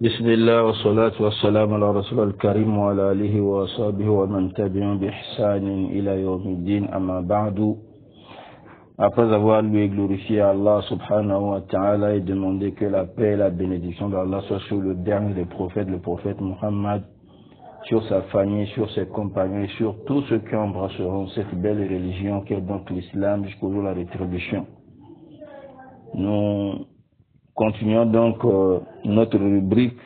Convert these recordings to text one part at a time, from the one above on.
بسم الله والصلاة والسلام على رسول الكريم وعلى آله وصحبه ومن تبعهم بإحسان إلى يوم الدين أما بعد. Après avoir loué et glorifié Allah subhanahu wa ta'ala et demandé que la paix et la bénédiction d'Allah soient sur le dernier des prophètes, le prophète Muhammad, sur sa famille, sur ses compagnons et sur tous ceux qui embrasseront cette belle religion qui est donc l'islam jusqu'au jour de la rétribution. Nous continuons donc notre rubrique,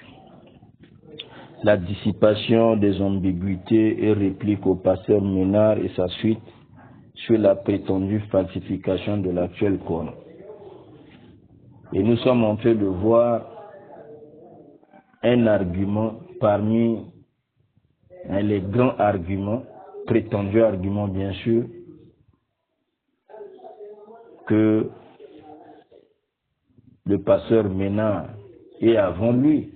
la dissipation des ambiguïtés et réplique au pasteur Ménard et sa suite sur la prétendue falsification de l'actuel Coran. Et nous sommes en train de voir un argument parmi les grands arguments, prétendus arguments bien sûr, que le pasteur Ménard et avant lui,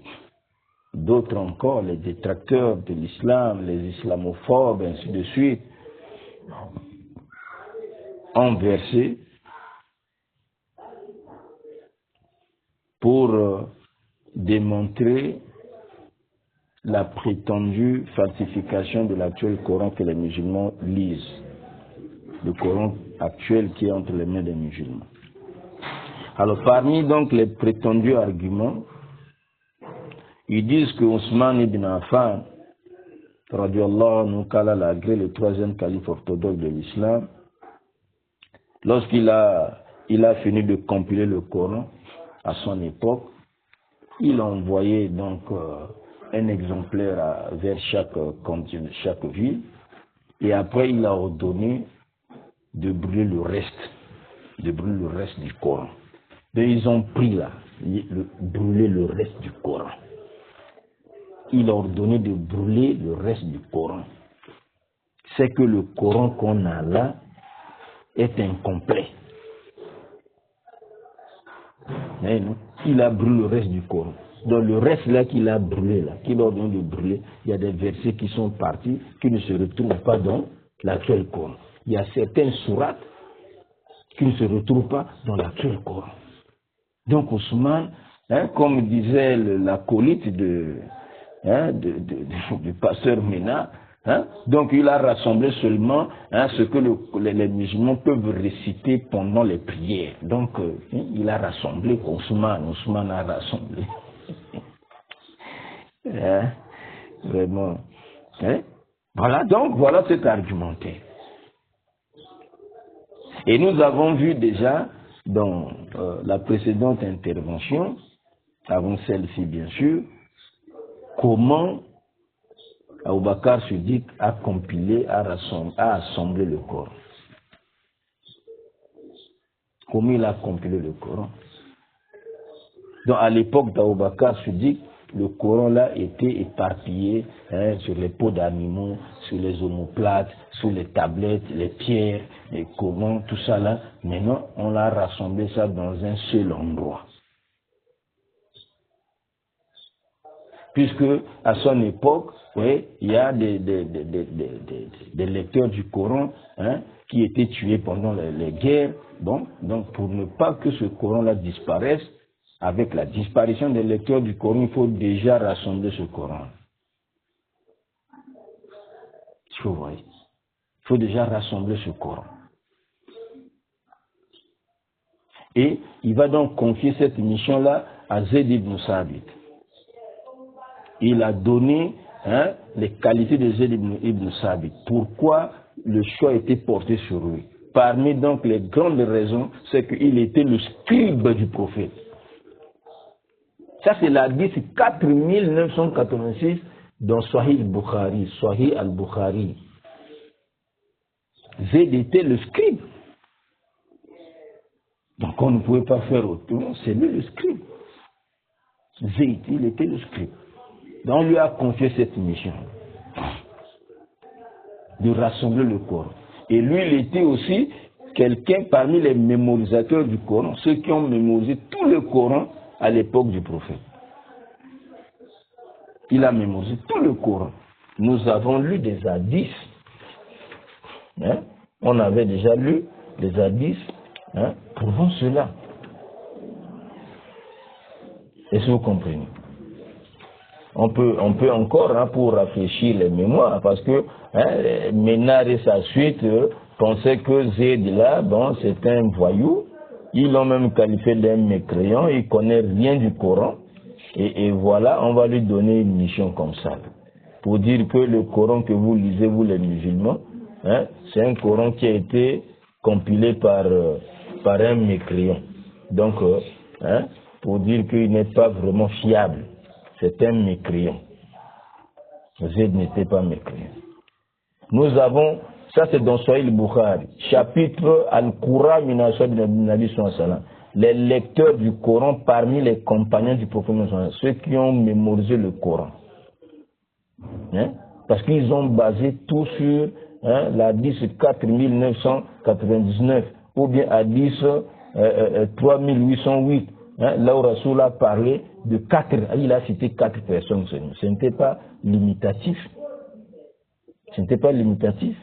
d'autres encore, les détracteurs de l'islam, les islamophobes, ainsi de suite, ont versé pour démontrer la prétendue falsification de l'actuel Coran que les musulmans lisent. Le Coran actuel qui est entre les mains des musulmans. Alors parmi donc les prétendus arguments, ils disent que Ousmane ibn Affan, radiallahu anhu, qu'Allah l'a agréé, le troisième calife orthodoxe de l'islam, lorsqu'il a fini de compiler le Coran à son époque, il a envoyé donc un exemplaire vers chaque ville, et après il a ordonné de brûler le reste du Coran. Donc ils ont pris là, brûler le reste du Coran. Il a ordonné de brûler le reste du Coran. C'est que le Coran qu'on a là est incomplet. Il a brûlé le reste du Coran. Donc le reste là qu'il a brûlé, là, qu'il a ordonné de brûler, il y a des versets qui sont partis, qui ne se retrouvent pas dans l'actuel Coran. Il y a certaines sourates qui ne se retrouvent pas dans l'actuel Coran. Donc Ousmane, comme disait l'acolyte du pasteur Ménard, donc il a rassemblé seulement ce que les musulmans peuvent réciter pendant les prières. Donc il a rassemblé Ousmane a rassemblé. Vraiment. Voilà, donc voilà cet argumentaire. Et nous avons vu déjà dans la précédente intervention, avant celle-ci bien sûr, comment Abu Bakr Siddiq a compilé, a assemblé le Coran. Comment il a compilé le Coran. Donc à l'époque d'Abu Bakr Siddiq, le Coran là était éparpillé sur les peaux d'animaux, sur les omoplates, sur les tablettes, les pierres, et comment tout ça là. Maintenant, on l'a rassemblé ça dans un seul endroit. Puisque à son époque, il y a des lecteurs du Coran qui étaient tués pendant les guerres. Bon, donc pour ne pas que ce Coran-là disparaisse, avec la disparition des lecteurs du Coran, il faut déjà rassembler ce Coran. Vous voyez, il faut déjà rassembler ce Coran. Et il va donc confier cette mission-là à Zayd ibn Sabit. Il a donné les qualités de Zayd ibn Sabit. Pourquoi le choix a été porté sur lui? Parmi donc les grandes raisons, c'est qu'il était le scribe du prophète. Ça c'est l'hadith 4986 dans Sahih al-Bukhari. Zayd était le scribe. Donc on ne pouvait pas faire autrement, c'est lui le scribe. Zayd, il était le scribe. Donc on lui a confié cette mission de rassembler le Coran. Et lui, il était aussi quelqu'un parmi les mémorisateurs du Coran, ceux qui ont mémorisé tout le Coran à l'époque du prophète. Il a mémorisé tout le Coran. Nous avons lu des hadiths. On avait déjà lu des hadiths prouvant cela. Est-ce que vous comprenez? on peut encore, hein, pour rafraîchir les mémoires, parce que Ménard et sa suite pensaient que Zayd là, bon, c'est un voyou. Ils l'ont même qualifié d'un mécréant, il connaît rien du Coran. Et voilà, on va lui donner une mission comme ça, pour dire que le Coran que vous lisez, vous les musulmans, hein, c'est un Coran qui a été compilé par un mécréant. Donc, hein, pour dire qu'il n'est pas vraiment fiable, c'est un mécréant. Zayd n'était pas mécréant. Nous avons, ça c'est dans Sahih Bukhari, chapitre Al-Qur'an min ashab Nabi sallallahu alayhi wa sallam. Les lecteurs du Coran parmi les compagnons du prophète, ceux qui ont mémorisé le Coran. Hein? Parce qu'ils ont basé tout sur l'hadith 4999 ou bien hadith 3808. Là où Rasoul a parlé de 4, il a cité 4 personnes. Ce n'était pas limitatif. Ce n'était pas limitatif.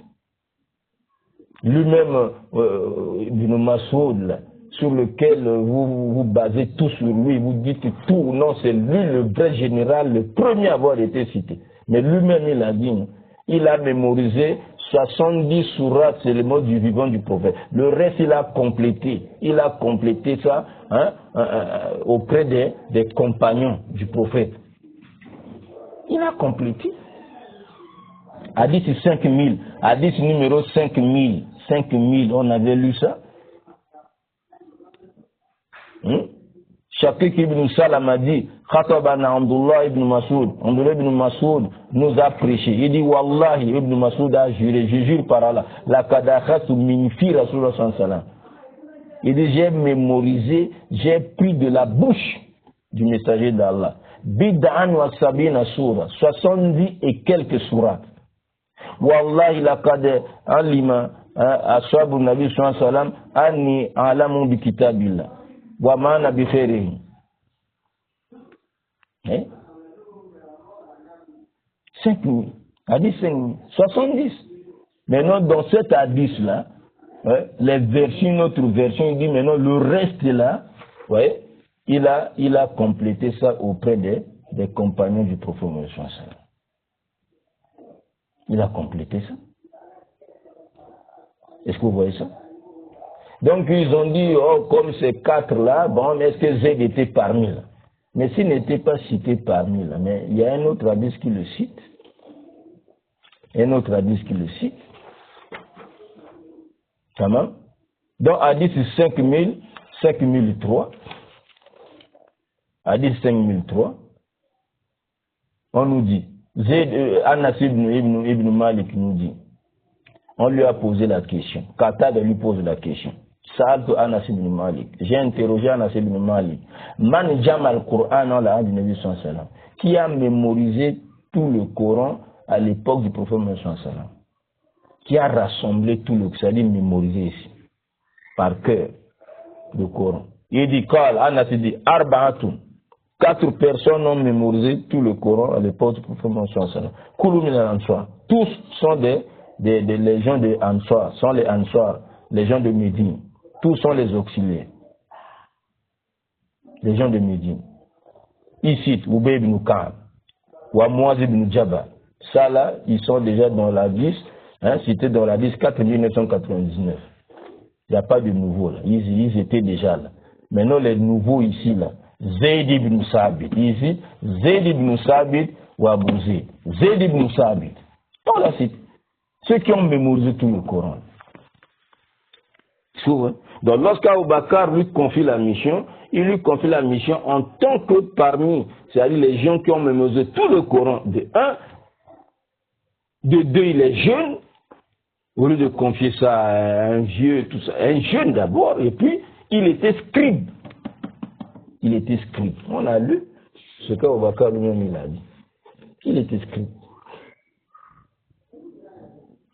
Lui-même, Ibn Masoud, sur lequel vous basez tout sur lui, vous dites tout, non, c'est lui le vrai général, le premier à avoir été cité. Mais lui-même, il a dit, il a mémorisé 70 sourates, c'est le mot du vivant du prophète. Le reste, il a complété ça auprès des compagnons du prophète. Il a complété. Hadith 5000, hadith numéro 5000, on avait lu ça. Shaqiq ibn Salam a dit, Khatabana Abdullah ibn Masoud. Abdullah ibn Masoud nous a prêché. Il dit, Wallahi, ibn Masoud a juré, je jure par Allah, la kadakhatu min fi Rasulullah sallallahu alayhi wa sallam. Il dit, j'ai mémorisé, j'ai pris de la bouche du messager d'Allah. Bid'an wa sabina surah, 70 et quelques sourates. Wallahi laqad alima ashabu nabi sallallahu alayhi wa sallam anni alamu bi kitabillah. Wa ma'ana bi khairihi. 5 000. Hadith 5 000. 70. Maintenant, dans cet hadith-là, les versions, notre version, il dit maintenant le reste là, il a complété ça auprès des compagnons du prophète Mohammed. Il a complété ça. Est-ce que vous voyez ça? Donc ils ont dit, oh, comme ces 4 là, bon, est-ce que Zayd était parmi là? Mais s'il n'était pas cité parmi là, mais il y a un autre hadith qui le cite. Un autre hadith qui le cite. Comment? Donc hadith 5003. Hadith 5003. On nous dit, Anas ibn Malik nous dit, on lui a posé la question. Qatada lui pose la question. Sa'altu Anas ibn Malik. J'ai interrogé Anas ibn Malik. Man jama al-Qur'an ala du Nabi sallallahu alayhi wa sallam. Qui a mémorisé tout le Coran à l'époque du prophète sallallahu alayhi wa sallam. Qui a rassemblé tout le, c'est-à-dire mémorisé ici, par cœur, le Coran. Il dit, Anas dit, Arba'atun. 4 personnes ont mémorisé tout le Coran à l'époque du prophète sallallahu alayhi wa sallam. Kullu min al-Ansar. Tous sont des gens de Ansar, sont les Ansar, les gens de Médine. Tous sont les auxiliaires. Les gens de Médine. Ici, Ubay ibn Ka'b, ou Muaz ibn Jabal. Ça là, ils sont déjà dans la liste, cités dans la liste 4999. Il n'y a pas de nouveaux là. Ils étaient déjà là. Maintenant, les nouveaux ici là, Zayd ibn Sabit. Ici, Zayd ibn Sabit ou Abu Zayd. Zayd ibn Sabit. Dans la cité. Ceux qui ont mémorisé tout le Coran. Souvent. Donc lorsqu'Abou Bakr lui confie la mission, il lui confie la mission en tant que parmi, c'est-à-dire les gens qui ont mémorisé tout le Coran, de 1, de 2, il est jeune, au lieu de confier ça à un vieux, tout ça, un jeune d'abord, et puis il était scribe. Il était scribe. On a lu ce qu'Abou Bakr lui-même il a dit. Il était scribe.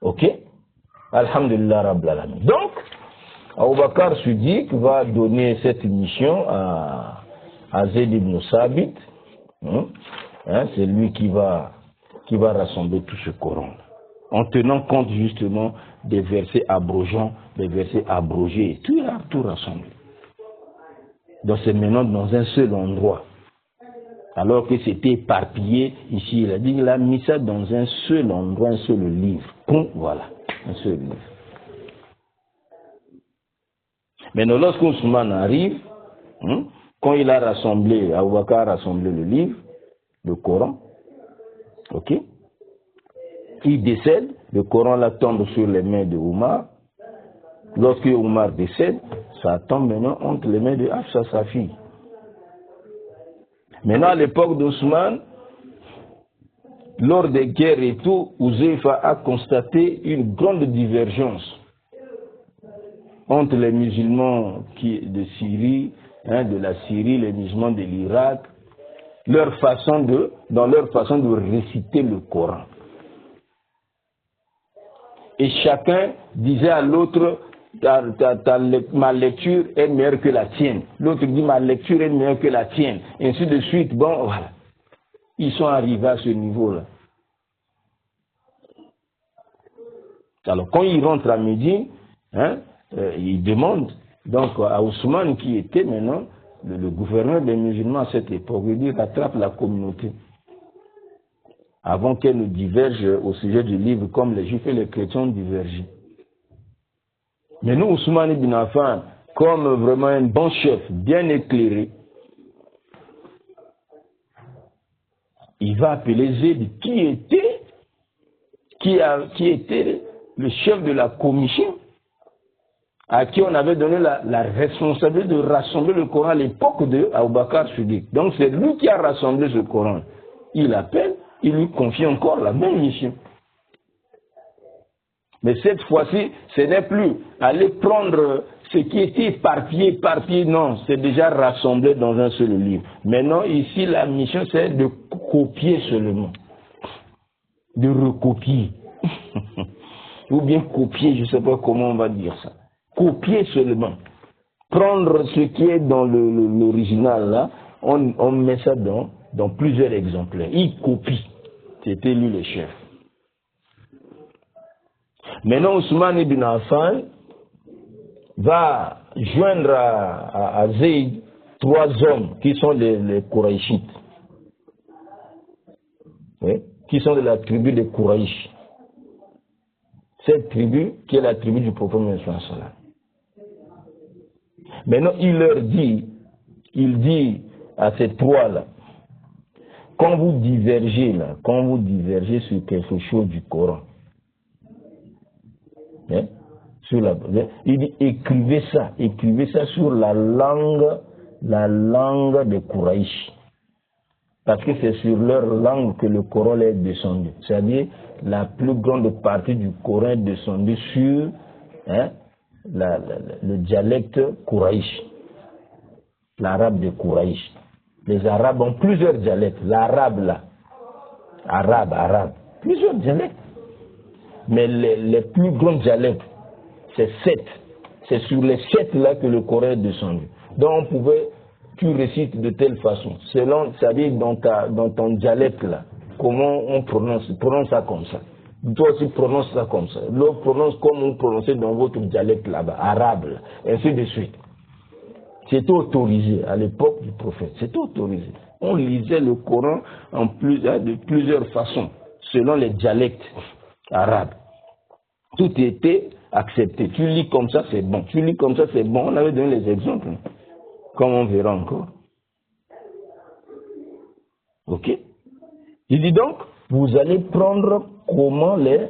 Ok? Alhamdulillah Rabbil Alamin. Donc, Abou Bakr Siddiq va donner cette mission à Zayd ibn Sabit. C'est lui qui va rassembler tout ce Coran. En tenant compte justement des versets abrogeants, des versets abrogés. Tout il a tout rassemblé. Donc c'est maintenant dans un seul endroit. Alors que c'était éparpillé ici. Il a dit qu'il a mis ça dans un seul endroit, un seul livre. Bon, voilà, un seul livre. Maintenant, lorsqu'Ousmane arrive, quand il a rassemblé, Abou Bakr a rassemblé le livre, le Coran, ok, il décède, le Coran là tombe sur les mains de Omar. Lorsque Omar décède, ça tombe maintenant entre les mains de Hafsa, sa fille. Maintenant, à l'époque d'Ousmane, lors des guerres et tout, Ouzaifa a constaté une grande divergence entre les musulmans de Syrie, de la Syrie, les musulmans de l'Irak, dans leur façon de réciter le Coran. Et chacun disait à l'autre, ma lecture est meilleure que la tienne. L'autre dit, ma lecture est meilleure que la tienne. Et ainsi de suite. Bon, voilà. Ils sont arrivés à ce niveau-là. Alors, quand ils rentrent à Médine, ils demandent donc à Ousmane, qui était maintenant le gouverneur des musulmans à cette époque, il dit, rattrape la communauté avant qu'elle ne diverge au sujet du livre comme les juifs et les chrétiens ont divergé. Mais nous, Ousmane ibn Affan, comme vraiment un bon chef, bien éclairé, il va appeler Zayd, qui était le chef de la commission, à qui on avait donné la responsabilité de rassembler le Coran à l'époque de Abou Bakr Siddiq. Donc c'est lui qui a rassemblé ce Coran. Il appelle, il lui confie encore la même mission. Mais cette fois-ci, ce n'est plus aller prendre ce qui était éparpillé, non, c'est déjà rassemblé dans un seul livre. Maintenant, ici, la mission, c'est de copier seulement. De recopier. Ou bien copier, je ne sais pas comment on va dire ça. Copier seulement. Prendre ce qui est dans l'original, là, on met ça dans plusieurs exemplaires. Il copie. C'était lui le chef. Maintenant, Ousmane ibn Affan va joindre à Zayd 3 hommes qui sont les Kouraïchites. Oui, qui sont de la tribu des Kouraïch. Cette tribu qui est la tribu du prophète Mohammed. Maintenant, il dit à ces 3-là, quand vous divergez sur quelque chose du Coran, il dit écrivez ça sur la langue des Kouraïch. Parce que c'est sur leur langue que le Coran est descendu. C'est-à-dire, la plus grande partie du Coran est descendue sur le dialecte Kouraïch, l'arabe de Kouraïch. Les Arabes ont plusieurs dialectes. L'arabe là, arabe, plusieurs dialectes. Mais les plus grands dialectes, c'est 7. C'est sur les 7 là que le Coran est descendu. Donc tu récites de telle façon, selon, c'est-à-dire dans ton dialecte là, comment on prononce ça comme ça. Toi aussi prononce ça comme ça. L'autre prononce comme vous prononcez dans votre dialecte là-bas, arabe, là, ainsi de suite. C'était autorisé à l'époque du prophète, c'était autorisé. On lisait le Coran de plusieurs façons, selon les dialectes arabes. Tout était accepté. Tu lis comme ça, c'est bon. Tu lis comme ça, c'est bon. On avait donné les exemples, comme on verra encore. Ok? Il dit donc, vous allez prendre comment les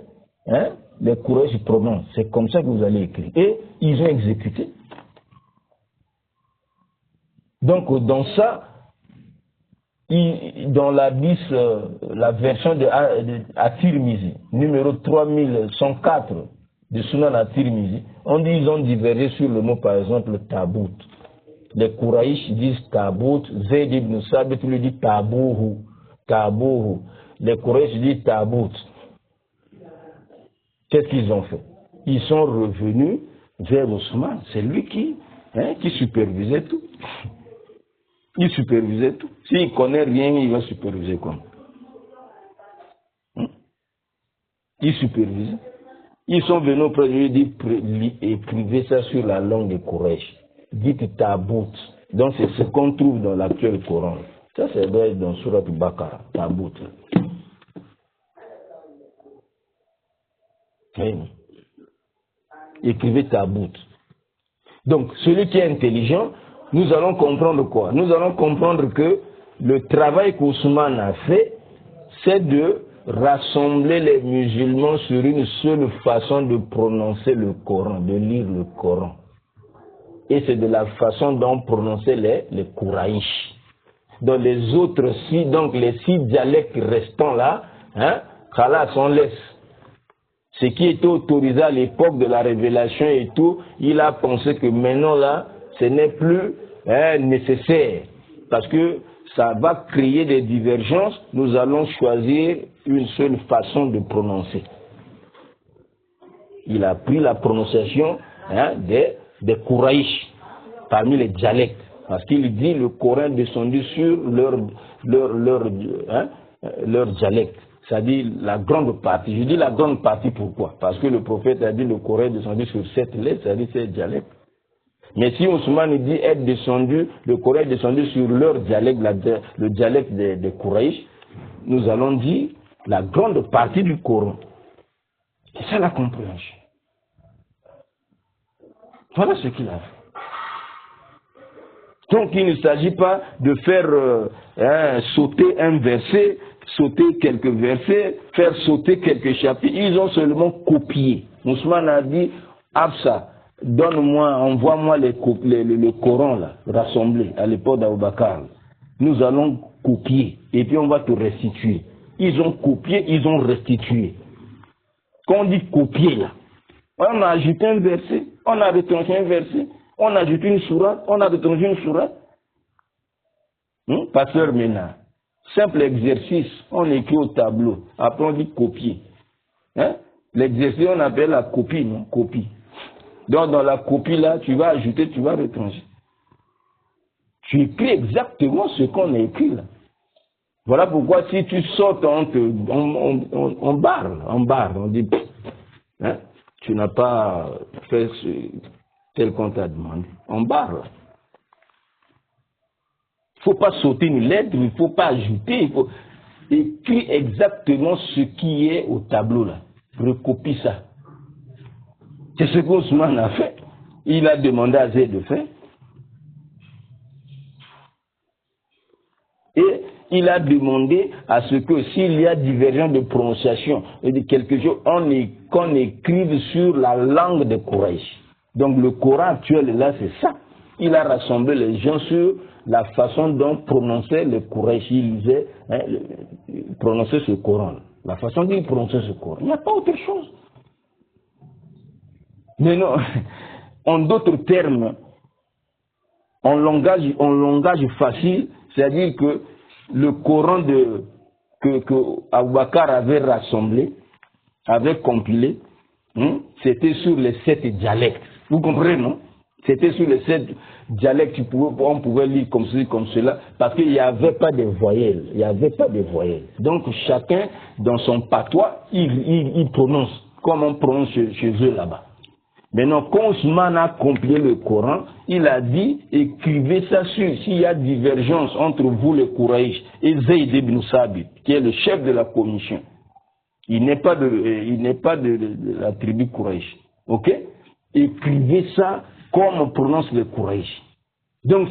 Kouraïch prononcent. C'est comme ça que vous allez écrire. Et ils ont exécuté. Donc, dans ça, dans la version de At-Tirmizi, numéro 3104 de Sunan At-Tirmizi, on dit ils ont divergé sur le mot, par exemple, tabout. Les Kouraïch disent tabout, Zayd ibn Sabit lui dit tabouhu. Les Kouraïch disent tabout. Qu'est-ce qu'ils ont fait? Ils sont revenus vers Ousmane. C'est lui qui supervisait tout. Il supervisait tout. S'il ne connaît rien, il va superviser comme. Il supervisait. Ils sont venus auprès de lui et disent écrivez ça sur la langue des Kouraïch. Dites tabout. Donc c'est ce qu'on trouve dans l'actuel Coran. Ça, c'est dans Surat Bakara, Tabout. Oui. Écrivez Tabout. Donc, celui qui est intelligent, nous allons comprendre quoi? Nous allons comprendre que le travail qu'Ousmane a fait, c'est de rassembler les musulmans sur une seule façon de prononcer le Coran, de lire le Coran. Et c'est de la façon dont prononcer les Kouraïch. Dans les autres six, donc les 6 dialectes restants là, khalas, on laisse. Ce qui était autorisé à l'époque de la révélation et tout, il a pensé que maintenant là, ce n'est plus nécessaire. Parce que ça va créer des divergences, nous allons choisir une seule façon de prononcer. Il a pris la prononciation des Kouraïch parmi les dialectes. Parce qu'il dit le Coran est descendu sur leur dialecte. C'est-à-dire la grande partie. Je dis la grande partie pourquoi? Parce que le prophète a dit le Coran est descendu sur 7 lettres, c'est-à-dire 7 dialectes. Mais si Ousmane dit être descendu, le Coran est descendu sur leur dialecte, le dialecte des Kouraïch, nous allons dire la grande partie du Coran. C'est ça la compréhension. Voilà ce qu'il a fait. Donc il ne s'agit pas de faire sauter un verset, sauter quelques versets, faire sauter quelques chapitres. Ils ont seulement copié. Ousmane a dit, Absa, donne-moi, envoie-moi le Coran là, rassemblé à l'époque d'Abou Bakr. Nous allons copier et puis on va te restituer. Ils ont copié, ils ont restitué. Quand on dit copier là, on a ajouté un verset, on a retranché un verset, on a ajouté une sourate, on a retranché une sourate. Pasteur Ménard, simple exercice, on écrit au tableau, après on dit copier. L'exercice on appelle la copie, non? Copie. Donc dans la copie là, tu vas ajouter, tu vas retrancher. Tu écris exactement ce qu'on a écrit là. Voilà pourquoi si tu sautes, on barre, on dit, tu n'as pas fait tel qu'on t'a demandé. On barre là. Il ne faut pas sauter une lettre, il ne faut pas ajouter, il faut écrire exactement ce qui est au tableau là. Recopie ça. C'est ce qu'Ousmane a fait. Il a demandé à Zayd de faire. Et il a demandé à ce que s'il y a divergence de prononciation et de quelque chose, qu'on écrive sur la langue de Kouraïch. Donc le Coran actuel là, c'est ça. Il a rassemblé les gens sur la façon dont prononçait le Kouraïch. Il disait, prononcer ce Coran. La façon dont il prononçait ce Coran. Il n'y a pas autre chose. Mais non, en d'autres termes, en langage facile, c'est-à-dire que le Coran que Abou Bakr avait rassemblé, avait compilé, c'était sur les 7 dialectes. Vous comprenez, non? C'était sur les 7 dialectes, on pouvait lire comme ceci, comme cela, parce qu'il n'y avait pas de voyelles. Il n'y avait pas de voyelles. Donc chacun, dans son patois, il prononce, comme on prononce chez eux là-bas. Maintenant, quand Ousmane a compilé le Coran, il a dit, écrivez ça sur, s'il y a divergence entre vous les Kouraïch et Zayd ibn Sabit, qui est le chef de la commission. Il n'est pas de la tribu Kouraïch. Ok? Écrivez ça comme on prononce le Kouraïch. Donc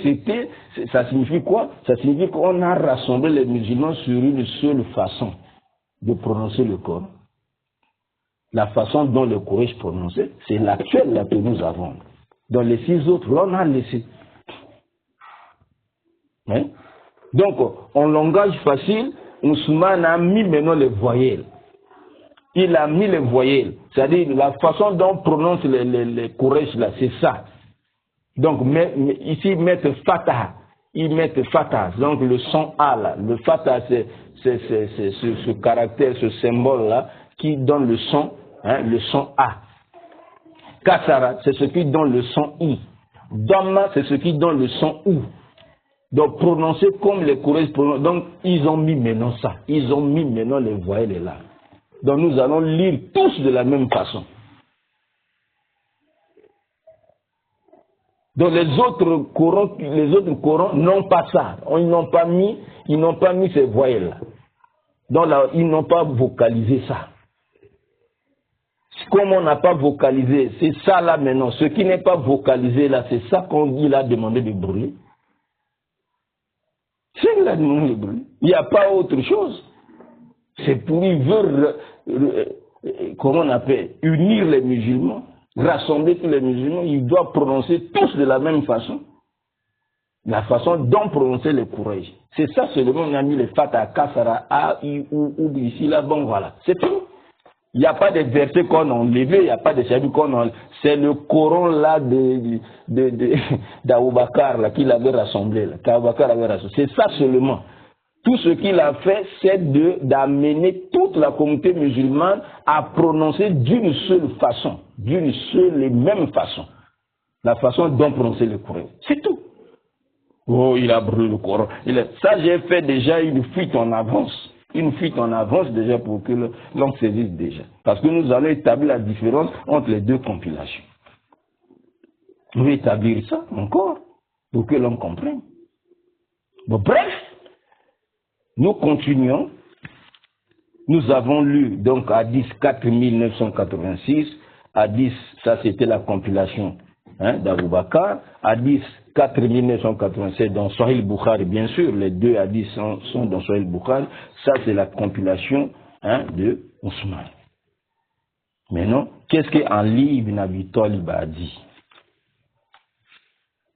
ça signifie quoi? Ça signifie qu'on a rassemblé les musulmans sur une seule façon de prononcer le Coran. La façon dont le Kouraïch prononçait, c'est l'actuelle là que nous avons. Dans les 6 autres, là, on a laissé. Donc, en langage facile, Ousmane a mis maintenant les voyelles. Il a mis les voyelles. C'est-à-dire, la façon dont on prononce les Kouraïch là, c'est ça. Donc, ici, ils mettent Fatah. Ils mettent Fatah. Donc, le son A là. Le Fatah, c'est ce caractère, ce symbole là, qui donne le son A. Kasara, c'est ce qui donne le son I. Dhamma, c'est ce qui donne le son OU. Donc, prononcer comme les Kouraïch prononcent. Donc, ils ont mis maintenant ça. Ils ont mis maintenant les voyelles là. Donc, nous allons lire tous de la même façon. Donc les autres Corans n'ont pas ça. Ils n'ont pas mis ces voyelles-là. Donc là, ils n'ont pas vocalisé ça. Comme on n'a pas vocalisé, c'est ça là maintenant. Ce qui n'est pas vocalisé là, c'est ça qu'il a demandé de brûler. C'est qu'il a demandé de brûler. Il n'y a pas autre chose. C'est pour il veut, comment on appelle, unir les musulmans, rassembler tous les musulmans. Il doit prononcer tous de la même façon. La façon dont prononcer les courage. C'est ça seulement, on a mis les Fata, Kassara, A, I, U, ici, là, bon, voilà. C'est tout. Il n'y a pas de versets qu'on a enlevés, il n'y a pas de chapitres qu'on a enlevés. C'est le Coran là d'Aboubakar là qu'il avait rassemblé, là, qu'Aboubakar avait rassemblé. C'est ça seulement. Tout ce qu'il a fait, c'est d'amener toute la communauté musulmane à prononcer d'une seule façon, d'une seule et même façon. La façon dont prononcer le Coran. C'est tout. Oh, il a brûlé le Coran. Ça, j'ai fait déjà une fuite en avance. Une fuite en avance déjà pour que l'on saisisse déjà. Parce que nous allons établir la différence entre les deux compilations. Nous allons établir ça encore pour que l'on comprenne. Bon, bref, nous continuons. Nous avons lu donc Hadith 4986. Hadith, ça c'était la compilation d'Aboubakar. Hadith 4987 dans Sahih Bukhari, bien sûr, les deux hadiths sont dans Sahih Bukhari. Ça, c'est la compilation de Ousmane. Maintenant, qu'est-ce qu'Ali ibn Abi Talib a dit?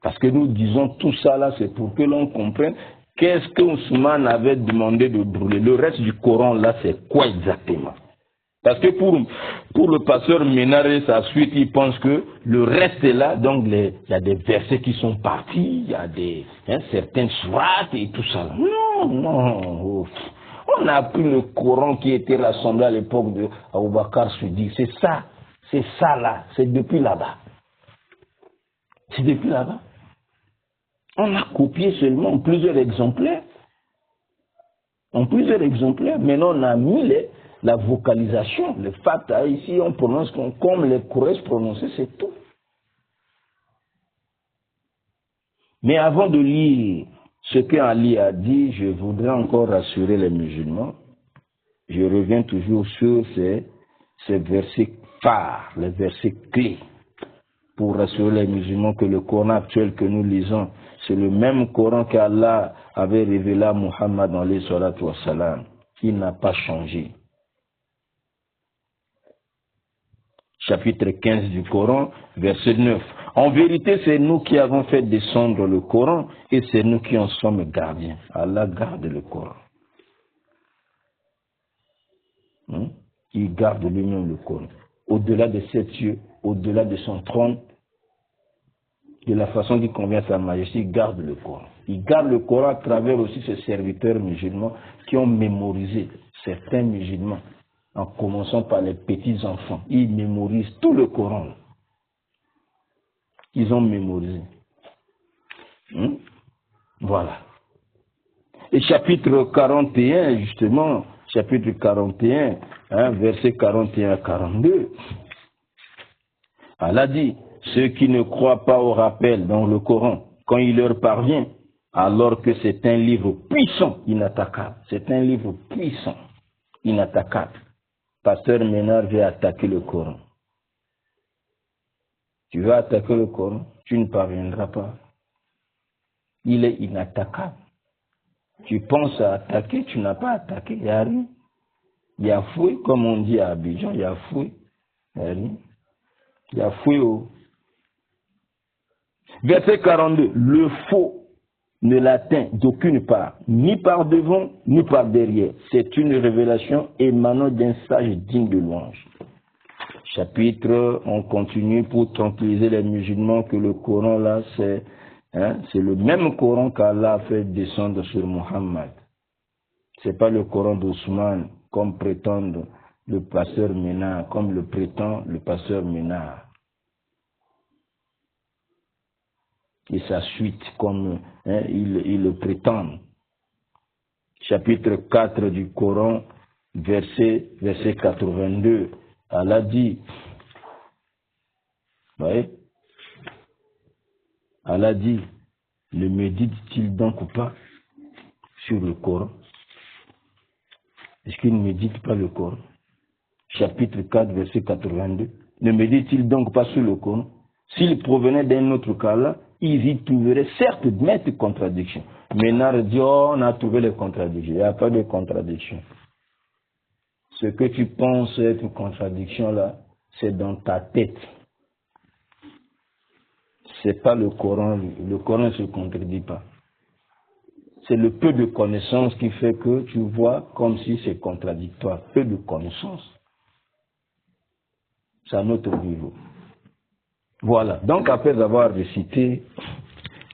Parce que nous disons tout ça là, c'est pour que l'on comprenne qu'est-ce que Ousmane avait demandé de brûler. Le reste du Coran là, c'est quoi exactement? Parce que pour le pasteur Ménard et sa suite, il pense que le reste est là, donc il y a des versets qui sont partis, il y a certaines sourates et tout ça. Non. On a pris le Coran qui était rassemblé à l'époque de Aboubakar Siddiq. C'est ça là, c'est depuis là-bas. C'est depuis là-bas. On a copié seulement en plusieurs exemplaires. Maintenant on a mis la vocalisation, le fata, ici on prononce comme les Quraysh prononçaient, c'est tout. Mais avant de lire ce qu'Ali a dit, je voudrais encore rassurer les musulmans. Je reviens toujours sur ces versets phares, les versets clés, pour rassurer les musulmans que le Coran actuel que nous lisons, c'est le même Coran qu'Allah avait révélé à Muhammad alayhi salatu wa salam. Il n'a pas changé. Chapitre 15 du Coran, verset 9. En vérité, c'est nous qui avons fait descendre le Coran et c'est nous qui en sommes gardiens. Allah garde le Coran. Il garde lui-même le Coran. Au-delà de ses cieux, au-delà de son trône, de la façon qui convient à sa majesté, il garde le Coran. Il garde le Coran à travers aussi ses serviteurs musulmans qui ont mémorisé, certains musulmans, en commençant par les petits enfants. Ils mémorisent tout le Coran. Ils ont mémorisé. Voilà. Et chapitre 41, justement, chapitre 41, verset 41 à 42, Allah dit, ceux qui ne croient pas au rappel dans le Coran, quand il leur parvient, alors que c'est un livre puissant, inattaquable. C'est un livre puissant, inattaquable. Pasteur Ménard veut attaquer le Coran. Tu veux attaquer le Coran, tu ne parviendras pas. Il est inattaquable. Tu penses à attaquer, tu n'as pas attaqué, il n'y a rien. Il y a fouet, comme on dit à Abidjan, il y a fouet. Il n'y a rien. Il y a fouet au... Verset 42. Le faux ne l'atteint d'aucune part, ni par devant, ni par derrière. C'est une révélation émanant d'un sage digne de louange. Chapitre, on continue pour tranquilliser les musulmans que le Coran là, c'est le même Coran qu'Allah a fait descendre sur Muhammad. C'est pas le Coran d'Ousmane, comme prétend le pasteur Ménard, comme le prétend le pasteur Ménard. Et sa suite, comme il le prétend. Chapitre 4 du Coran, verset 82. Allah dit, voyez, Allah dit, ne médite-t-il donc pas sur le Coran? Est-ce qu'il ne médite pas le Coran? Chapitre 4, verset 82. Ne médite-t-il donc pas sur le Coran? S'il provenait d'un autre cas-là, ils y trouveraient certes maintes contradictions. Mais Nar dit, oh, on a trouvé les contradictions. Il n'y a pas de contradiction. Ce que tu penses être une contradiction là, c'est dans ta tête. C'est pas le Coran. Le Coran ne se contredit pas. C'est le peu de connaissances qui fait que tu vois comme si c'est contradictoire. Peu de connaissances. C'est à notre niveau. Voilà. Donc après avoir récité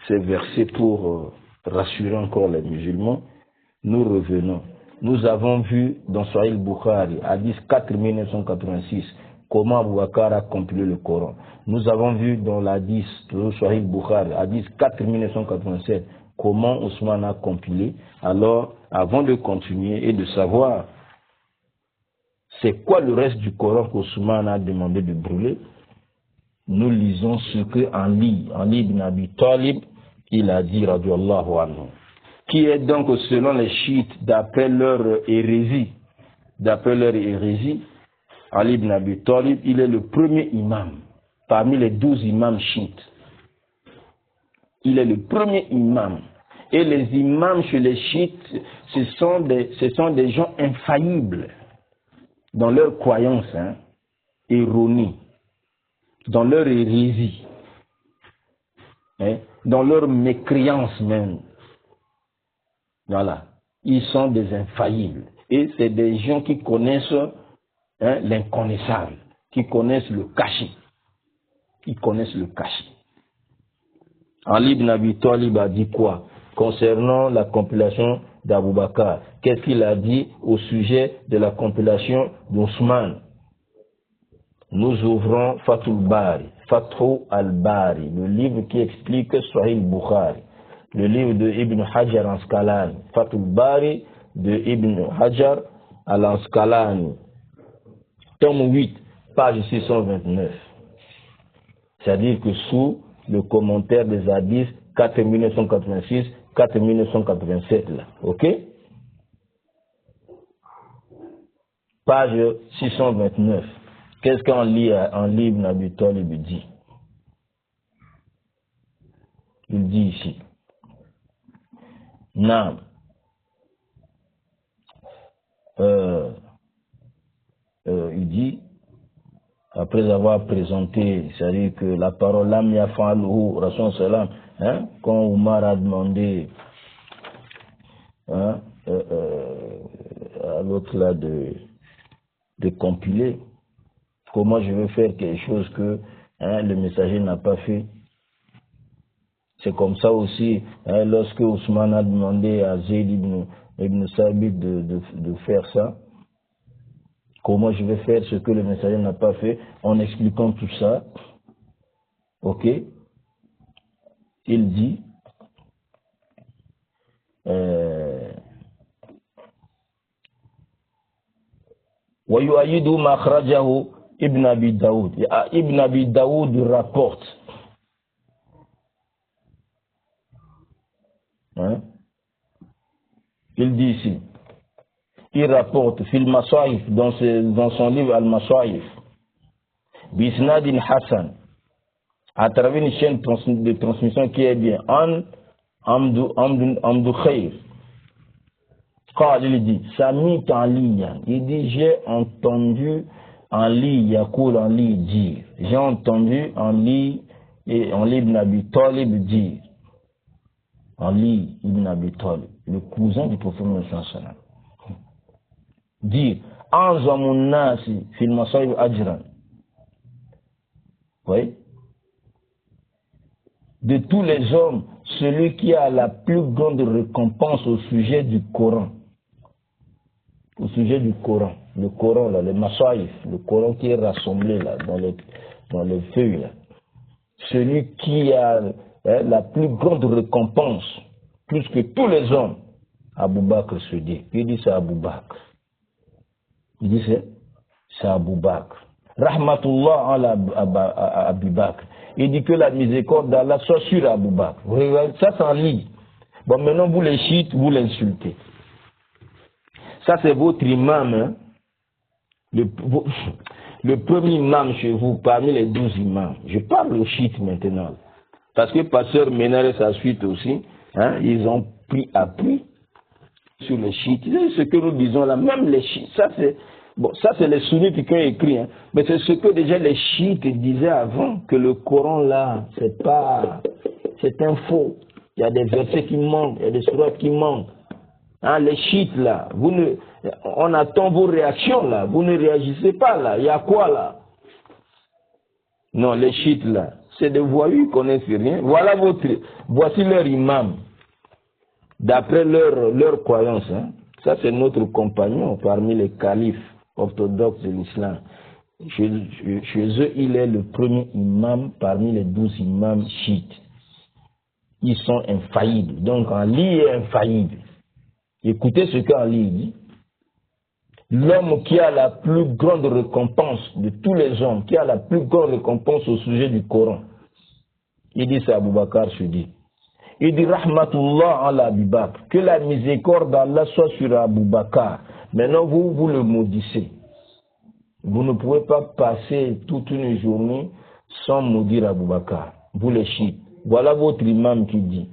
ces versets pour rassurer encore les musulmans, nous revenons. Nous avons vu dans Sahih Bukhari, hadith 4986, comment Abu Bakr a compilé le Coran. Nous avons vu dans l'hadith de Sahih Bukhari, hadith 4987, comment Ousmane a compilé. Alors, avant de continuer et de savoir c'est quoi le reste du Coran qu'Ousmane a demandé de brûler, nous lisons ce que Ali ibn Abi Talib, il a dit, radiyallahu anhu, qui est donc selon les chiites, d'après leur hérésie, Ali ibn Abi Talib, il est le premier imam parmi les 12 imams chiites. Il est le premier imam. Et les imams chez les chiites, ce sont des gens infaillibles dans leur croyance erronée, dans leur hérésie, dans leur mécréance même. Voilà. Ils sont des infaillibles. Et c'est des gens qui connaissent l'inconnaissable, qui connaissent le caché. Ils connaissent le caché. Ali ibn Abi Talib a dit quoi concernant la compilation d'Abou Bakr? Qu'est-ce qu'il a dit au sujet de la compilation d'Ousmane? Nous ouvrons Fathul al-Bari, le livre qui explique Sahih Bukhari, le livre de Ibn Hajar al-Asqalani, Fathul Bari de Ibn Hajar al-Asqalani, tome 8, page 629. C'est-à-dire que sous le commentaire des hadiths 4986, 4987 là, ok? Page 629. Qu'est-ce qu'un livre Ibn Talib dit? Il dit ici. Naam. Il dit, après avoir présenté, c'est-à-dire que la parole Lam Yafa'aluhu Rasul Salam, quand Omar a demandé à l'autre là de compiler, comment je veux faire quelque chose que le messager n'a pas fait. C'est comme ça aussi, lorsque Ousmane a demandé à Zayd ibn Sabit de faire ça, comment je vais faire ce que le messager n'a pas fait, en expliquant tout ça, ok, il dit, وَيُؤَيِّدُ مَا أَخْرَجَهُ Ibn Abi Daoud. Ibn Abi Daoud rapporte. Il dit ici. Il rapporte Fil Masahif dans son livre Al-Masahif. Bisnadin Hassan. À travers une chaîne de transmission qui est bien. Amdu Khair. Quand il dit, Sami Tanliya, il dit, j'ai entendu Ali Yakoul Ali dire. J'ai entendu Ali ibn Abi Talib dire. Ali ibn Abi Talib, le cousin du prophète Mohammed sallallahu dire, Anzamun Nasi fil Masayib Ajran. Oui. De tous les hommes, celui qui a la plus grande récompense au sujet du Coran. Au sujet du Coran. Le Coran, là, le Masahif, le Coran qui est rassemblé là, dans les feuilles. Là. Celui qui a la plus grande récompense, plus que tous les hommes, Abou Bakr se dit. Il dit c'est Abou Bakr. Il dit c'est Abou Bakr. Rahmatullah ala Abou Bakr. Il dit que la miséricorde d'Allah soit sur Abu Bakr. Vous regardez, ça c'est en ligne. Bon, maintenant vous les chiites, vous l'insultez. Ça c'est votre imam, hein? Le premier imam chez vous, parmi les 12 imams. Je parle aux chiites maintenant. Parce que Pasteur Ménard et sa suite aussi, hein, ils ont pris appui sur les chiites. C'est ce que nous disons là, même les chiites, ça c'est les sunnites qui ont écrit, hein, mais c'est ce que déjà les chiites disaient avant, que le Coran là, c'est un faux. Il y a des versets qui manquent, il y a des sourates qui manquent. Hein, les chiites là, on attend vos réactions là, vous ne réagissez pas là, il y a quoi là? Non, les chiites là, c'est des voyous, ils ne connaissent rien. Voici leur imam, d'après leur croyance. Hein. Ça c'est notre compagnon parmi les califes orthodoxes de l'islam. Chez eux, il est le premier imam parmi les 12 imams chiites. Ils sont infaillibles. Donc Ali est infaillible. Écoutez ce qu'Ali dit. L'homme qui a la plus grande récompense de tous les hommes, qui a la plus grande récompense au sujet du Coran, il dit, c'est Abu Bakr Siddiq. Il dit, Rahmatullah ala Abu Bakr, que la miséricorde d'Allah soit sur Abu Bakr. Maintenant, vous le maudissez. Vous ne pouvez pas passer toute une journée sans maudire Abu Bakr. Vous les chiites. Voilà votre imam qui dit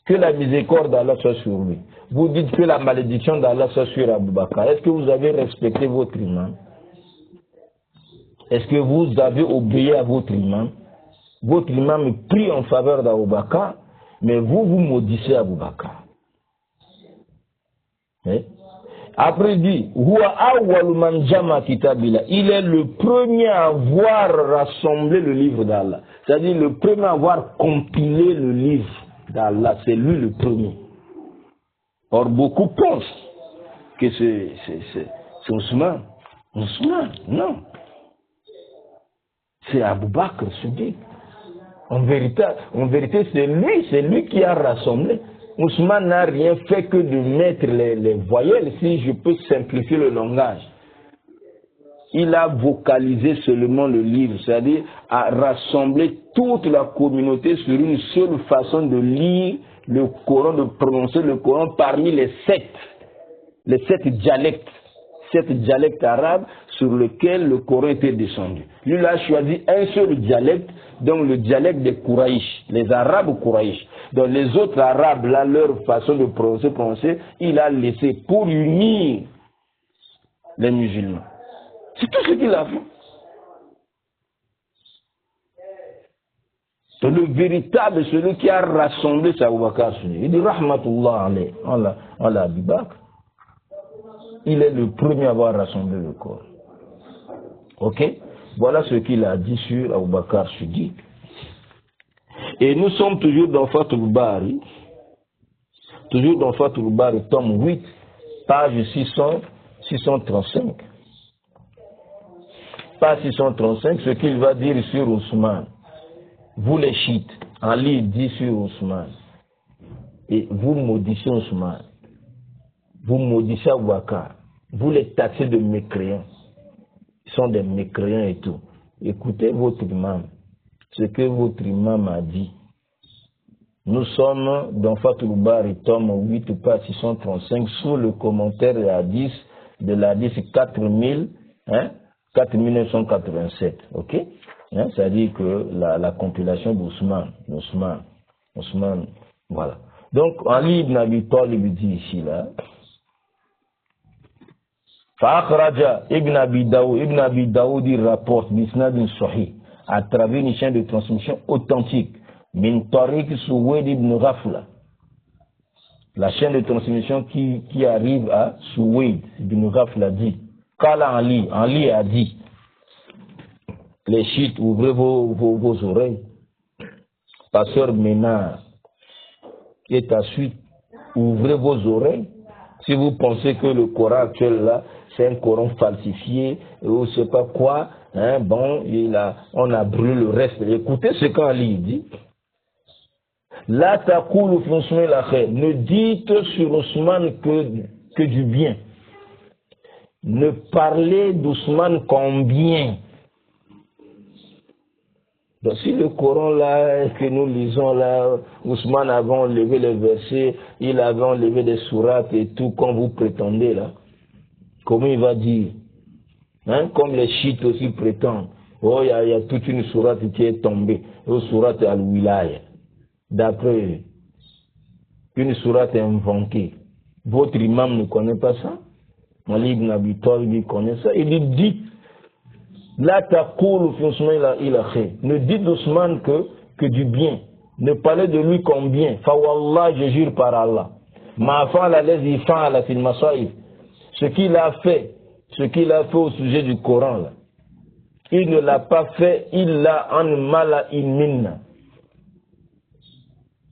que la miséricorde d'Allah soit sur lui. Vous dites que la malédiction d'Allah soit sur Abu Bakr. Est-ce que vous avez respecté votre imam? Est-ce que vous avez obéi à votre imam? Votre imam prie en faveur d'Abu Bakr, mais vous maudissez Abu Bakr. Après il dit, il est le premier à avoir rassemblé le livre d'Allah. C'est-à-dire le premier à avoir compilé le livre d'Allah. C'est lui le premier. Or, beaucoup pensent que c'est Ousmane. Ousmane, non. C'est Abu Bakr Siddiq. En vérité, c'est lui qui a rassemblé. Ousmane n'a rien fait que de mettre les voyelles, si je peux simplifier le langage. Il a vocalisé seulement le livre, c'est-à-dire à rassembler toute la communauté sur une seule façon de lire le Coran, de prononcer le Coran parmi les sept dialectes arabes sur lesquels le Coran était descendu. Lui, il a choisi un seul dialecte, donc le dialecte des Kouraïch, les Arabes Kouraïch. Donc les autres Arabes, là, leur façon de prononcer, il a laissé pour unir les musulmans. C'est tout ce qu'il a fait. C'est le véritable, celui qui a rassemblé sa Abu Bakr. Il dit Rahmatullah alayhi, Allah Abu Bakr. Il est le premier à avoir rassemblé le corps. Ok? Voilà ce qu'il a dit sur Abu Bakr Siddiq. Et nous sommes toujours dans Fathul Bari. Toujours dans Fathul Bari, tome 8, page 635. Page 635, ce qu'il va dire sur Ousmane. Vous les chiites, Ali dit sur Ousmane. Et vous maudissez Ousmane. Vous maudissez Abu Bakr. Vous les taxez de mécréants. Ils sont des mécréants et tout. Écoutez votre imam. Ce que votre imam a dit. Nous sommes dans Fathul Bari, tome 8, page 635, sous le commentaire de l'hadith 4987. Ok? Hein? C'est-à-dire que la compilation d'Ousmane. Ousmane, voilà. Donc, Ali ibn Abi Talib dit ici, là. Fa'akhraja ibn Abi Daoud, il rapporte Bisnadin Sahih à travers une chaîne de transmission authentique. Min Tariq Suwaid ibn Ghafla. La chaîne de transmission qui arrive à Suwaid ibn Ghafla dit. Kala Ali a dit. Les chiites, ouvrez vos oreilles. Pasteur Ménard et ta suite, ouvrez vos oreilles. Si vous pensez que le Coran actuel là, c'est un Coran falsifié, ou je ne sais pas quoi, hein, bon, on a brûlé le reste. Écoutez ce qu'Ali dit. La taqulu fi Ousmane la khair. Ne dites sur Ousmane que du bien. Ne parlez d'Ousmane qu'en bien. Donc si le Coran là que nous lisons là, Ousmane avait enlevé les versets, il avait enlevé des sourates et tout, comme vous prétendez là, comment il va dire, hein? Comme les chiites aussi prétendent, oh il y a toute une sourate qui est tombée, une sourate al-Wilaya, d'après une sourate inventée. Votre imam ne connaît pas ça? Ali ibn Abi Talib il connaît ça. Il dit la taqulu fi Ousmane ila khair. Ne dites d'Ousmane que du bien. Ne parlez de lui comme bien. Fa wallah, je jure par Allah. Ma fa'ala allazi fa'ala fil masaïf. Ce qu'il a fait au sujet du Coran là. Il ne l'a pas fait illa an mala'in minna.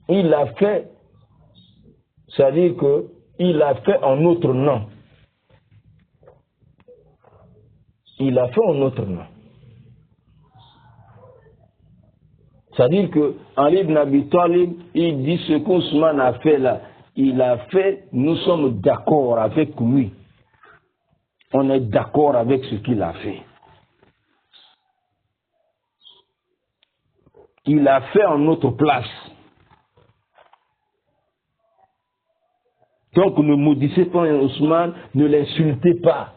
Il l'a fait, c'est-à-dire que il l'a fait en notre nom. Il a fait en notre nom. C'est-à-dire que Ali ibn Abi Talib, il dit ce qu'Ousmane a fait là, il a fait, nous sommes d'accord avec lui. On est d'accord avec ce qu'il a fait. Il a fait en notre place. Donc ne maudissez pas Ousmane, ne l'insultez pas.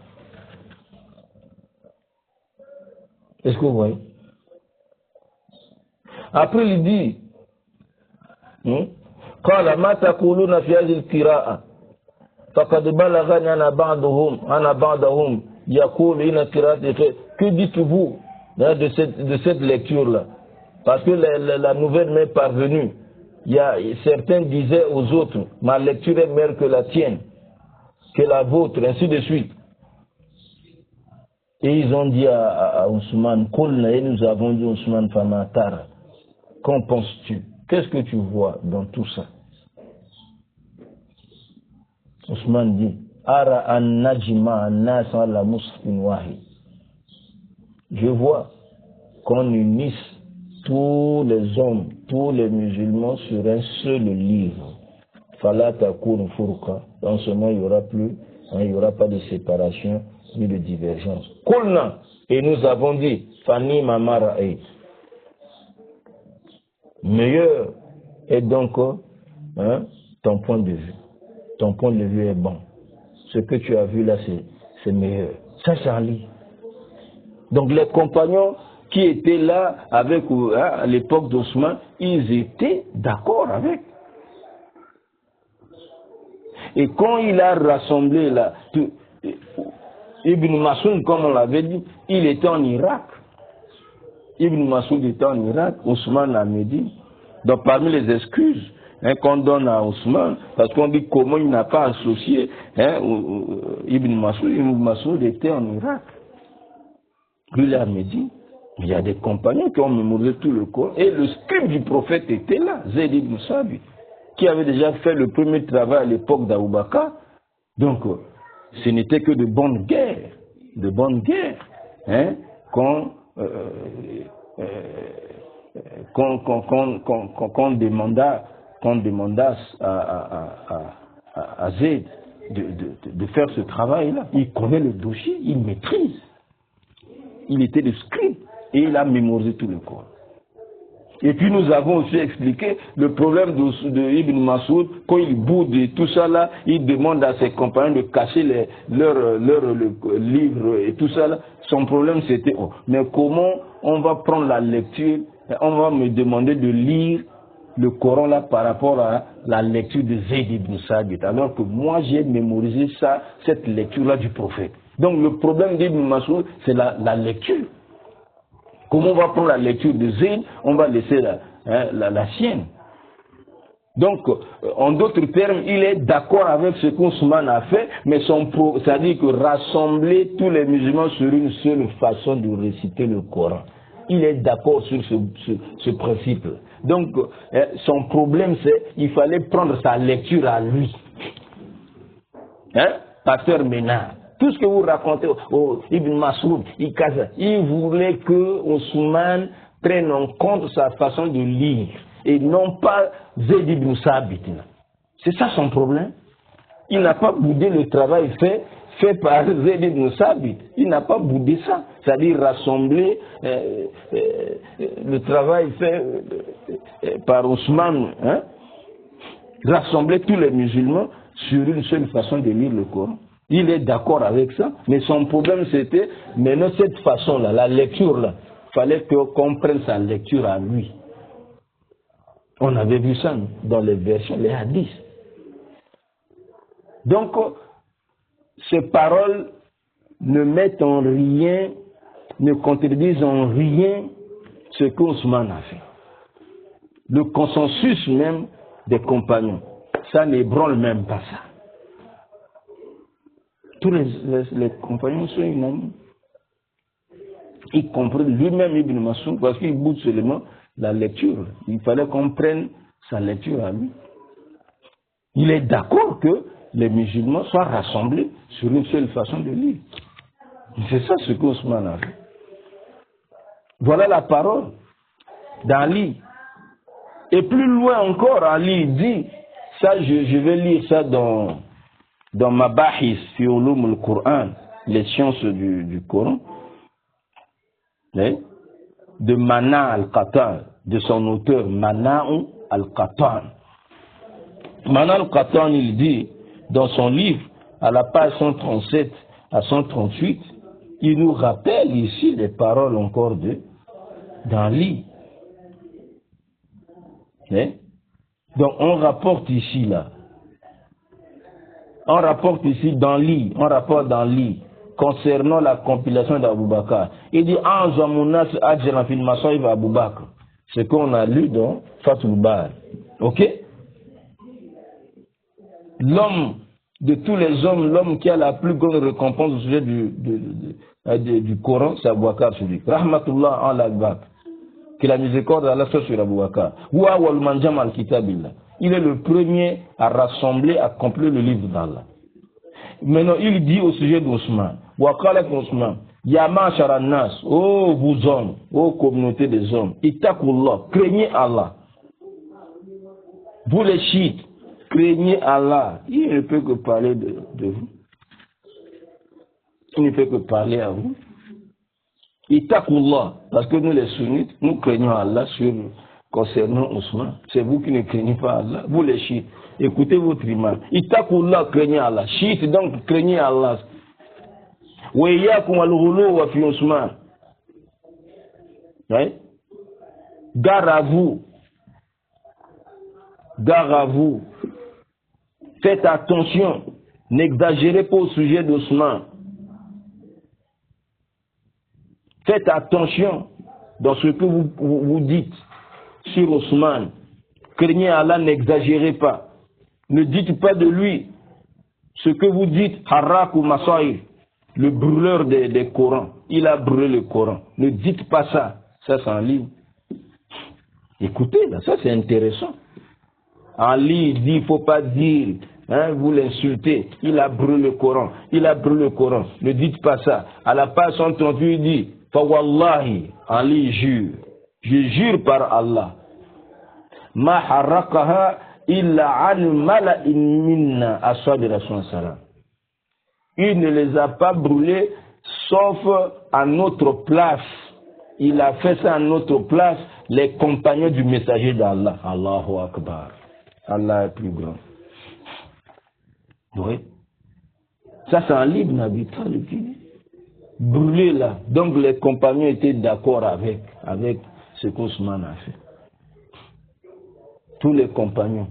Est-ce que vous voyez? Après il dit قال ما تقولون في هذه القراءة فقد بلغني أنا بعضهم يقول إن قراءة. Que dites-vous de cette lecture là? Parce que la nouvelle m'est parvenue. Certains disaient aux autres, ma lecture est meilleure que la tienne, que la vôtre, ainsi de suite. Et ils ont dit à Ousmane, et nous avons dit Ousmane Famatara, qu'en penses-tu? Qu'est-ce que tu vois dans tout ça? Ousmane dit, Ara an najma an-nas ala musfin wahid. Je vois qu'on unisse tous les hommes, tous les musulmans sur un seul livre. Fala takun furqa. Dans ce moment, il n'y aura plus, il n'y aura pas de séparation ni de divergence. Kulna, et nous avons dit, Fani Mamara Eid. Meilleur est donc ton point de vue. Ton point de vue est bon. Ce que tu as vu là, c'est meilleur. Ça, c'est Ali. Donc les compagnons qui étaient là avec, à l'époque d'Ousmane, ils étaient d'accord avec. Et quand il a rassemblé là, Ibn Mas'ud, comme on l'avait dit, il était en Irak. Ibn Mas'ud était en Irak, Ousmane à Médine. Donc parmi les excuses qu'on donne à Ousmane, parce qu'on dit comment il n'a pas associé Ibn Mas'ud était en Irak. Lui il a Médine. Il y a des compagnons qui ont mémorisé tout le Coran. Et le scribe du prophète était là, Zayd ibn Sabi, qui avait déjà fait le premier travail à l'époque d'Abou Bakr. Donc, ce n'était que de bonnes guerres. De bonnes guerres. Qu'on demanda à Zayd de faire ce travail-là. Il connaît le dossier, il maîtrise. Il était le scribe. Et il a mémorisé tout le Coran. Et puis nous avons aussi expliqué le problème de Ibn Mas'ud, quand il boude et tout ça là, il demande à ses compagnons de cacher leurs livres et tout ça là. Son problème c'était, mais comment on va prendre la lecture, on va me demander de lire le Coran là par rapport à la lecture de Zayd ibn Sabit, alors que moi j'ai mémorisé cette lecture là du prophète. Donc le problème d'Ibn Mas'ud c'est la lecture. Comment on va prendre la lecture de Zayd, on va laisser la sienne. Donc, en d'autres termes, il est d'accord avec ce qu'Ousmane a fait, mais c'est-à-dire que rassembler tous les musulmans sur une seule façon de réciter le Coran. Il est d'accord sur ce principe. Donc, son problème, c'est qu'il fallait prendre sa lecture à lui. Pasteur Ménard. Tout ce que vous racontez Ibn Mas'ud, il voulait que Ousmane prenne en compte sa façon de lire et non pas Zayd ibn Sabit. C'est ça son problème. Il n'a pas boudé le travail fait fait par Zayd ibn Sabit. Il n'a pas boudé ça. C'est-à-dire rassembler le travail fait par Ousmane, hein, rassembler tous les musulmans sur une seule façon de lire le Coran. Il est d'accord avec ça, mais son problème c'était, maintenant cette façon-là, la lecture-là, il fallait qu'on prenne sa lecture à lui. On avait vu ça dans les versions, les hadiths. Donc, ces paroles ne mettent en rien, ne contredisent en rien ce qu'Ousmane a fait. Le consensus même des compagnons, ça n'ébranle même pas ça. Tous les compagnons sont unanimes. Y compris lui-même Ibn Massoud, parce qu'il boude seulement la lecture. Il fallait qu'on prenne sa lecture à lui. Il est d'accord que les musulmans soient rassemblés sur une seule façon de lire. C'est ça ce qu'Ousmane a fait. Voilà la parole d'Ali. Et plus loin encore, Ali dit, ça je vais lire ça dans ma bahis fi ulum al-Qur'an, les sciences du Coran, de Mana al-Qatan, de son auteur Mana al-Qatan. Mana al-Qatan, il dit dans son livre, à la page 137 à 138, il nous rappelle ici les paroles encore d'Ali. Donc on rapporte ici là. On rapporte ici dans l'I, on rapporte dans l'I concernant la compilation d'Abou Bakr. Il dit ce qu'on a lu dans Fathul Bar. Ok? L'homme de tous les hommes, l'homme qui a la plus grande récompense au sujet du Coran, c'est Abou Bakr celui. Rahmatullah al-Akbar. Que la miséricorde d'Allah soit sur Abou Bakr. Il est le premier à rassembler, à compléter le livre d'Allah. Maintenant, il dit au sujet d'Ousmane, Ya ma'shara nas, oh vous hommes, oh communauté des hommes, ittaqullah, craignez Allah. Vous les chiites, craignez Allah. Il ne peut que parler de vous. Il ne peut que parler à vous. Ittaqullah, parce que nous les sunnites, nous craignons Allah concernant Ousmane. C'est vous qui ne craignez pas Allah, vous les chiites. Écoutez votre imam. Ittaqullah, craignez Allah. Chiites, donc craignez Allah. Wa iyyakum al-ghulu wa fi Ousmane. Gare à vous. Gare à vous. Faites attention. N'exagérez pas au sujet d'Ousmane. Faites attention dans ce que vous dites sur Ousmane. Craignez Allah, n'exagérez pas. Ne dites pas de lui ce que vous dites, Harrak ou Masaïf, le brûleur des Corans. Il a brûlé le Coran. Ne dites pas ça. Ça, c'est en ligne. Écoutez, là, ça, c'est intéressant. En ligne, il dit, il ne faut pas dire, vous l'insultez. Il a brûlé le Coran. Il a brûlé le Coran. Ne dites pas ça. À la page 138, il dit, Fawallahi, Ali jure. Je jure par Allah. Ma harraqaha illa an mala'in minna ashabi Rasul sallam. Il ne les a pas brûlés sauf à notre place. Il a fait ça à notre place, les compagnons du messager d'Allah. Allahu Akbar. Allah est plus grand. Oui. Ça c'est un livre Nabi Talib qui dit. Brûlé là. Donc les compagnons étaient d'accord avec ce qu'Ousmane a fait. Tous les compagnons.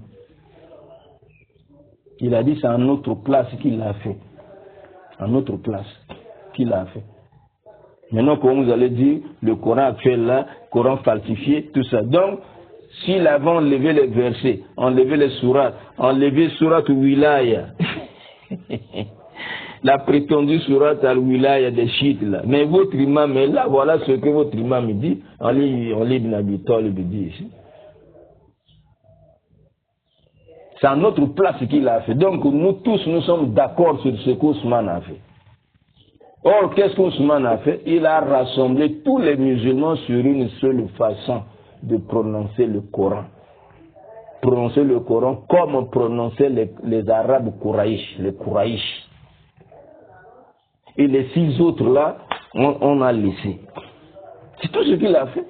Il a dit c'est à notre place qu'il l'a fait. À notre place qu'il a fait. Maintenant, comme vous allez dire, le Coran actuel là, Coran falsifié, tout ça. Donc, s'il avait enlevé les versets, enlevé les sourates, enlevé sourate Wilaya, la prétendue sourate al-Wilaya des chiites là, mais votre imam est là, voilà ce que votre imam dit, on lit Ibn Abi Talib dit ici. C'est à notre place qu'il a fait. Donc nous tous, nous sommes d'accord sur ce qu'Ousmane a fait. Or, qu'est-ce qu'Ousmane a fait? Il a rassemblé tous les musulmans sur une seule façon de prononcer le Coran. Prononcer le Coran comme prononçaient les Arabes Kouraïch, les Kouraïch. Et les 6 autres là, on a laissé. C'est tout ce qu'il a fait.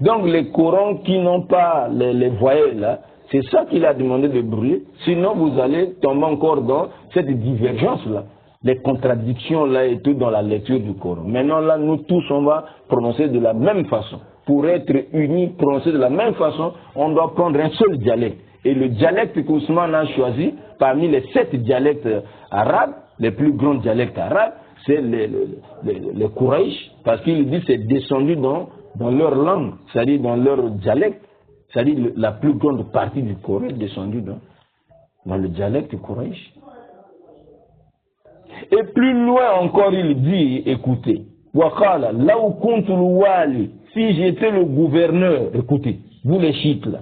Donc les Corans qui n'ont pas les voyelles là, c'est ça qu'il a demandé de brûler. Sinon vous allez tomber encore dans cette divergence là, les contradictions là et tout dans la lecture du Coran. Maintenant là, nous tous on va prononcer de la même façon. Pour être unis, prononcer de la même façon, on doit prendre un seul dialecte. Et le dialecte qu'Ousmane a choisi, parmi les 7 dialectes arabes, les plus grands dialectes arabes, c'est les Quraysh, parce qu'il dit que c'est descendu dans leur langue, c'est-à-dire dans leur dialecte, c'est-à-dire la plus grande partie du Coran est descendue dans le dialecte Quraysh. Et plus loin encore, il dit, écoutez, Wakala, là où compte le wali, si j'étais le gouverneur, écoutez, vous les chiites là,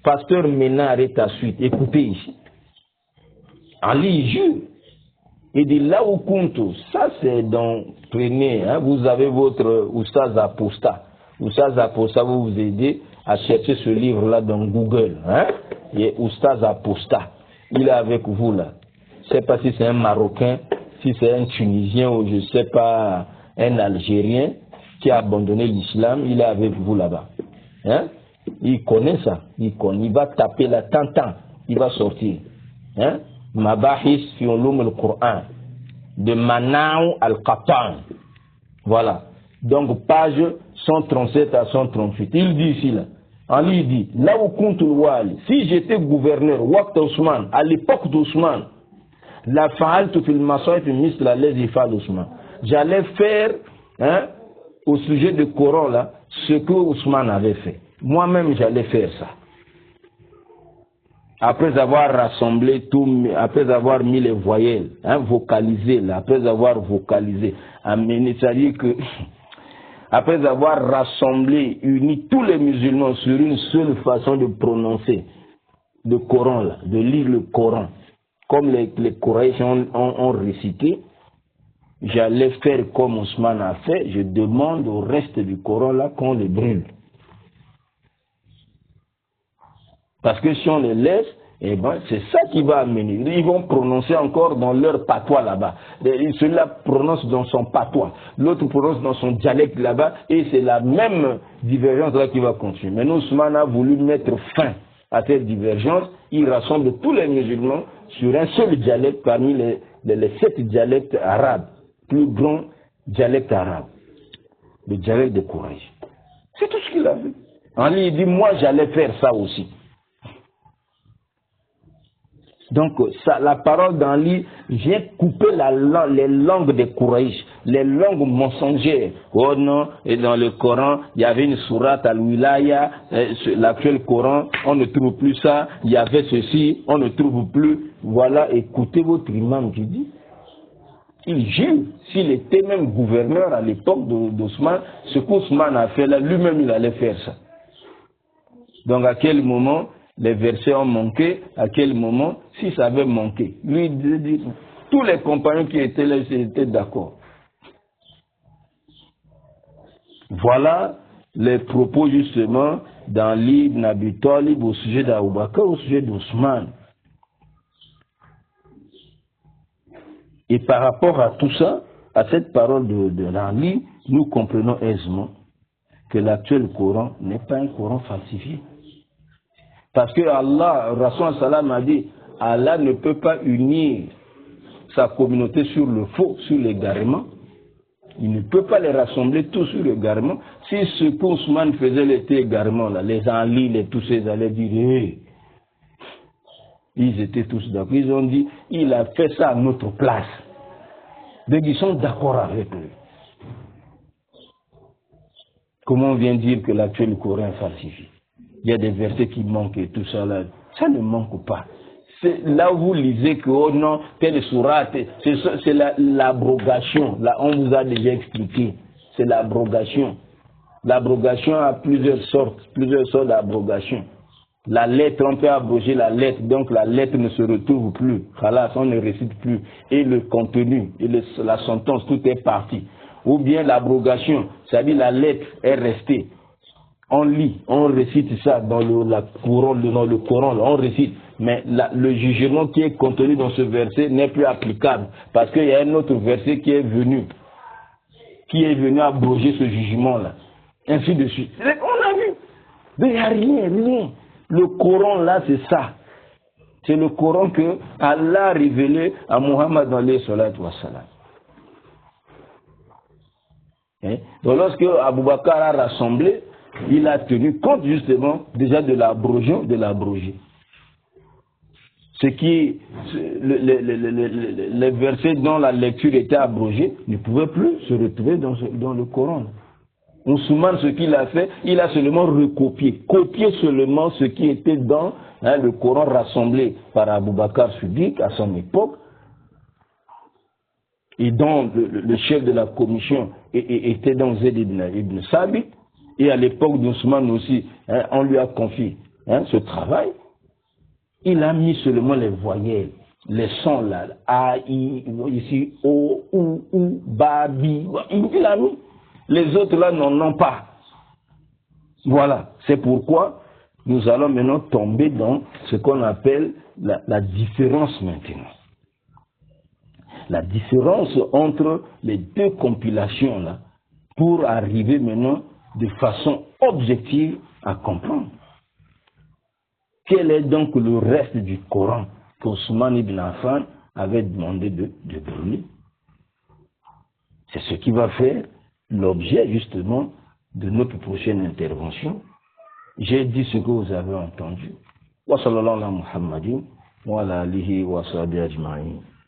pasteur Ménard et ta suite, écoutez ici. Ali jure. Il dit là où compte, ça c'est dans, prenez, hein, vous avez votre Oustaz Apostat. Oustaz Apostat va vous aider à chercher ce livre là dans Google. Hein, et Oustaz Apostat, il est avec vous là. Je ne sais pas si c'est un Marocain, si c'est un Tunisien ou je ne sais pas, un Algérien qui a abandonné l'islam, il est avec vous là-bas. Hein? Il connaît ça, il va taper là, tant, il va sortir. Hein? Mabahis fi ulum al-Qur'an de Manaou al-Qatan. Voilà. Donc page 137 à 138. Il dit ici là. Ali dit, là où compte le wali, si j'étais gouverneur, Waqt Ousmane, à l'époque d'Ousmane, la fa'altu fil masayif misla lazi fa'al Ousmane. J'allais faire, hein, au sujet du Coran là, ce que Ousmane avait fait. Moi-même j'allais faire ça. Après avoir rassemblé tout, après avoir mis les voyelles, hein, vocalisé là, après avoir vocalisé, amené, c'est-à-dire que après avoir rassemblé, uni tous les musulmans sur une seule façon de prononcer le Coran là, de lire le Coran, comme les Quraysh ont récité, j'allais faire comme Ousmane a fait, je demande au reste du Coran là qu'on les brûle. Parce que si on les laisse, eh ben, c'est ça qui va amener. Ils vont prononcer encore dans leur patois là-bas. Celui-là prononce dans son patois, l'autre prononce dans son dialecte là-bas, et c'est la même divergence là qui va continuer. Mais Ousmane a voulu mettre fin à cette divergence. Il rassemble tous les musulmans sur un seul dialecte parmi les 7 dialectes arabes, plus grands dialectes arabes, le dialecte de Quraysh. C'est tout ce qu'il a fait. Ali il dit, moi j'allais faire ça aussi. Donc, ça, la parole d'Ali vient couper les langues des Quraysh, les langues mensongères. Oh non, et dans le Coran, il y avait une sourate al-Wilaya, l'actuel Coran, on ne trouve plus ça, il y avait ceci, on ne trouve plus. Voilà, écoutez votre imam qui dit. Il jure, s'il était même gouverneur à l'époque d'Ousmane, ce qu'Ousmane a fait là, lui-même il allait faire ça. Donc, à quel moment les versets ont manqué, à quel moment, si ça avait manqué. Lui, il dit, tous les compagnons qui étaient là, ils étaient d'accord. Voilà les propos justement d'Ali ibn Abi Talib au sujet d'Abou Bakr, au sujet d'Ousmane. Et par rapport à tout ça, à cette parole de Ali, nous comprenons aisément que l'actuel Coran n'est pas un Coran falsifié. Parce que Allah, Rasul Salam a dit, Allah ne peut pas unir sa communauté sur le faux, sur l'égarement. Il ne peut pas les rassembler tous sur l'égarement. Si ce qu'Ousmane faisait était égarement, là, les Ali, les tous ces allaient dire, hey. Ils étaient tous d'accord. Ils ont dit, il a fait ça à notre place. Donc ils sont d'accord avec lui. Comment on vient dire que l'actuel Coran est falsifié? Il y a des versets qui manquent et tout ça là. Ça ne manque pas. C'est là où vous lisez que, oh non, telle sourate, c'est l'abrogation. Là, on vous a déjà expliqué. C'est l'abrogation. L'abrogation a plusieurs sortes d'abrogation. La lettre, on peut abroger la lettre, donc la lettre ne se retrouve plus. Khalas, on ne récite plus. Et le contenu, et la sentence, tout est parti. Ou bien l'abrogation, c'est-à-dire la lettre est restée. On lit, on récite ça dans le Coran, on récite. mais le jugement qui est contenu dans ce verset n'est plus applicable. Parce qu'il y a un autre verset qui est venu abroger ce jugement-là. Ainsi de suite. On a vu. Mais il n'y a rien. Le Coran là, c'est ça. C'est le Coran que Allah a révélé à Muhammad alayhi salatu wa salam. Donc lorsque Abu Bakr a rassemblé, il a tenu compte justement déjà de l'abroger. Ce qui, les versets dont la lecture était abrogée ne pouvaient plus se retrouver dans le Coran. Ousmane, ce qu'il a fait, il a seulement copié seulement ce qui était dans le Coran rassemblé par Abu Bakr Siddiq à son époque, et dont le chef de la commission était dans Zayd ibn Sabit, et à l'époque d'Ousmane aussi, on lui a confié ce travail. Il a mis seulement les voyelles, les sons là, A, I, ici, O, U, Ba, Bi, il a mis. Les autres là n'en ont pas. Voilà, c'est pourquoi nous allons maintenant tomber dans ce qu'on appelle la différence maintenant. La différence entre les deux compilations là, pour arriver maintenant de façon objective à comprendre. Quel est donc le reste du Coran qu'Ousmane ibn Affan avait demandé de brûler? C'est ce qui va faire l'objet justement de notre prochaine intervention. J'ai dit ce que vous avez entendu. Wa sallallahu ala Muhammadin wa ala alihi wa sahbihi ajma'in.